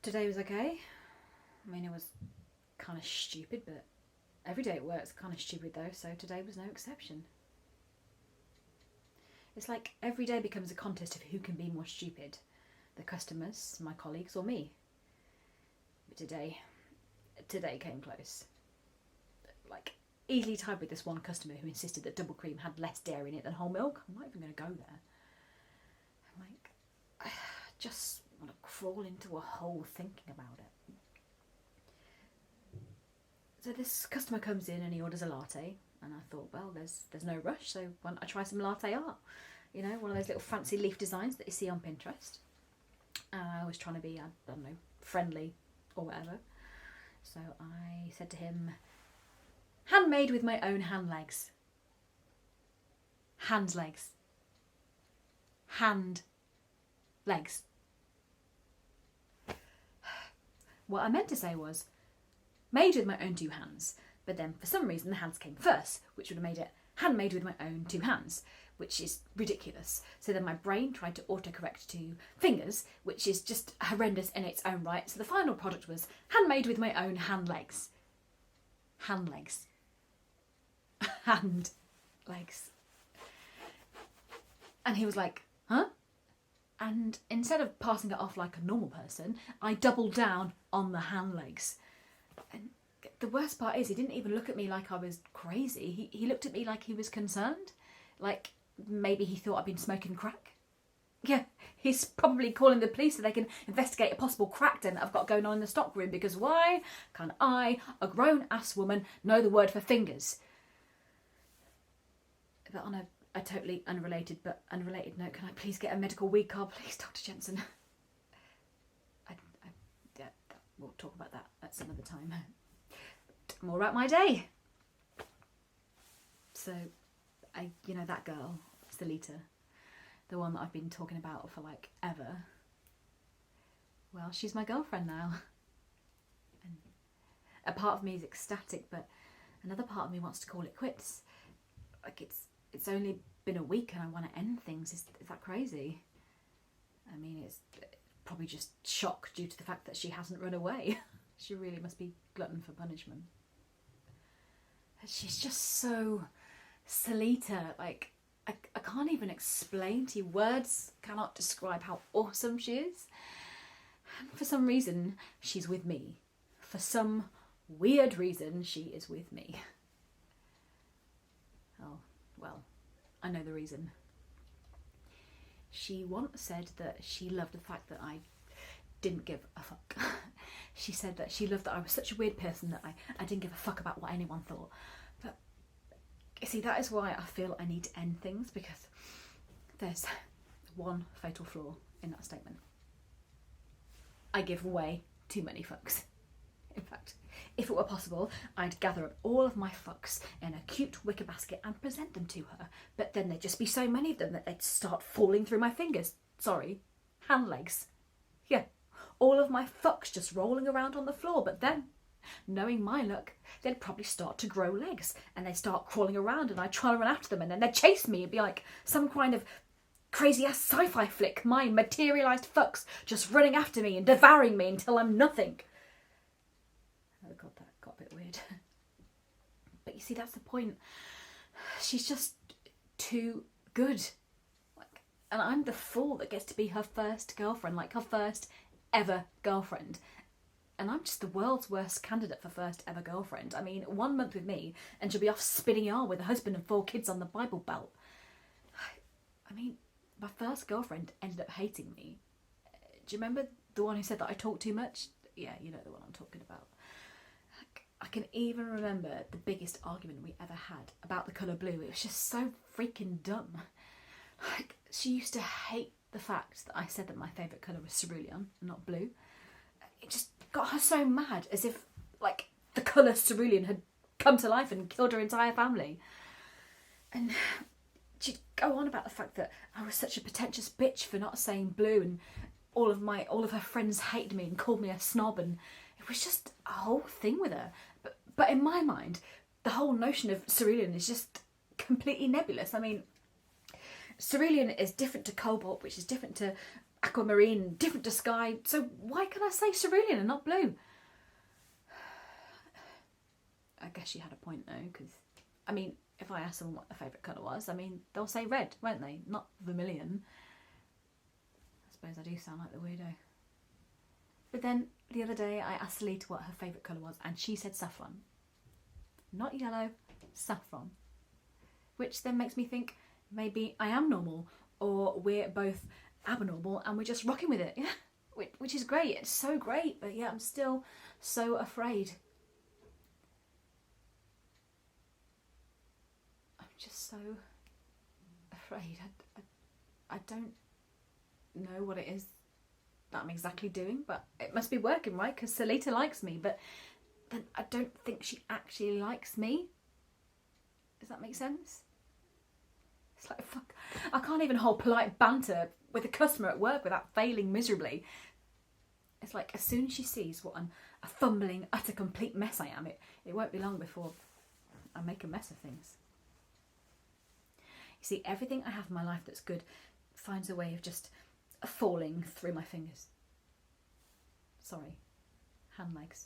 Today was okay. I mean, it was kind of stupid, but every day at work's kind of stupid though, so today was no exception. It's like every day becomes a contest of who can be more stupid. The customers, my colleagues, or me. But today came close. Like, easily tied with this one customer who insisted that double cream had less dairy in it than whole milk. I'm not even going to go there. I'm like, I just want to crawl into a hole thinking about it. So this customer comes in and he orders a latte, and I thought, well, there's no rush, so why don't I try some latte art? You know, one of those little fancy leaf designs that you see on Pinterest. And I was trying to be, I don't know, friendly or whatever. So I said to him, handmade with my own hand legs. Hand legs. Hand legs. What I meant to say was, made with my own two hands, but then for some reason the hands came first, which would have made it handmade with my own two hands, which is ridiculous. So then my brain tried to autocorrect to fingers, which is just horrendous in its own right. So the final product was handmade with my own hand legs. Hand legs. Hand legs. And he was like, huh? And instead of passing it off like a normal person, I doubled down on the hand legs. And the worst part is he didn't even look at me like I was crazy. He looked at me like he was concerned. Like maybe he thought I'd been smoking crack. Yeah, he's probably calling the police so they can investigate a possible crack den that I've got going on in the stockroom, because why can't I, a grown-ass woman, know the word for fingers? But on a totally unrelated note, can I please get a medical weed card, please, Dr. Jensen? Yeah, we'll talk about that at some other time. More about my day. So, that girl, Salita, the one that I've been talking about for like ever, well, she's my girlfriend now. And a part of me is ecstatic, but another part of me wants to call it quits. Like it's only been a week and I want to end things. Is that crazy? I mean, it's probably just shock due to the fact that she hasn't run away. She really must be glutton for punishment. She's just so Salita. Like, I can't even explain to you. Words cannot describe how awesome she is. And for some reason, she's with me. For some weird reason, she is with me. Oh, well, I know the reason. She once said that she loved the fact that I didn't give a fuck. She said that she loved that I was such a weird person that I didn't give a fuck about what anyone thought. But, you see, that is why I feel I need to end things, because there's one fatal flaw in that statement. I give way too many fucks. In fact, if it were possible, I'd gather up all of my fucks in a cute wicker basket and present them to her. But then there'd just be so many of them that they'd start falling through my fingers. Sorry, hand legs. Yeah, all of my fucks just rolling around on the floor. But then, knowing my luck, they'd probably start to grow legs. And they'd start crawling around and I'd try to run after them. And then they'd chase me. It'd be like some kind of crazy-ass sci-fi flick. My materialised fucks just running after me and devouring me until I'm nothing. Oh god, that got a bit weird. But you see, that's the point. She's just too good. Like, and I'm the fool that gets to be her first girlfriend, like her first ever girlfriend. And I'm just the world's worst candidate for first ever girlfriend. I mean, 1 month with me and she'll be off spinning yarn with a husband and 4 kids on the Bible Belt. I mean, my first girlfriend ended up hating me. Do you remember the one who said that I talk too much? Yeah, you know the one I'm talking about. I can even remember the biggest argument we ever had about the colour blue. It was just so freaking dumb. Like, she used to hate the fact that I said that my favourite colour was cerulean, not blue. It just got her so mad, as if, like, the colour cerulean had come to life and killed her entire family. And she'd go on about the fact that I was such a pretentious bitch for not saying blue, and all of her friends hated me and called me a snob, and it was just a whole thing with her. But in my mind, the whole notion of cerulean is just completely nebulous. I mean, cerulean is different to cobalt, which is different to aquamarine, different to sky. So why can I say cerulean and not blue? I guess she had a point though, because, I mean, if I ask someone what their favourite colour was, I mean, they'll say red, won't they? Not vermilion. I suppose I do sound like the weirdo. But then the other day I asked Salita what her favourite colour was, and she said saffron. Not yellow, saffron. Which then makes me think maybe I am normal, or we're both abnormal and we're just rocking with it. Yeah, which is great. It's so great, but yeah, I'm still so afraid. I'm just so afraid. I don't know what it is that I'm exactly doing, but it must be working, right? Because Salita likes me, but then I don't think she actually likes me. Does that make sense? It's like, fuck, I can't even hold polite banter with a customer at work without failing miserably. It's like, as soon as she sees what a fumbling, utter, complete mess I am, it won't be long before I make a mess of things. You see, everything I have in my life that's good finds a way of just falling through my fingers. Sorry, hand legs.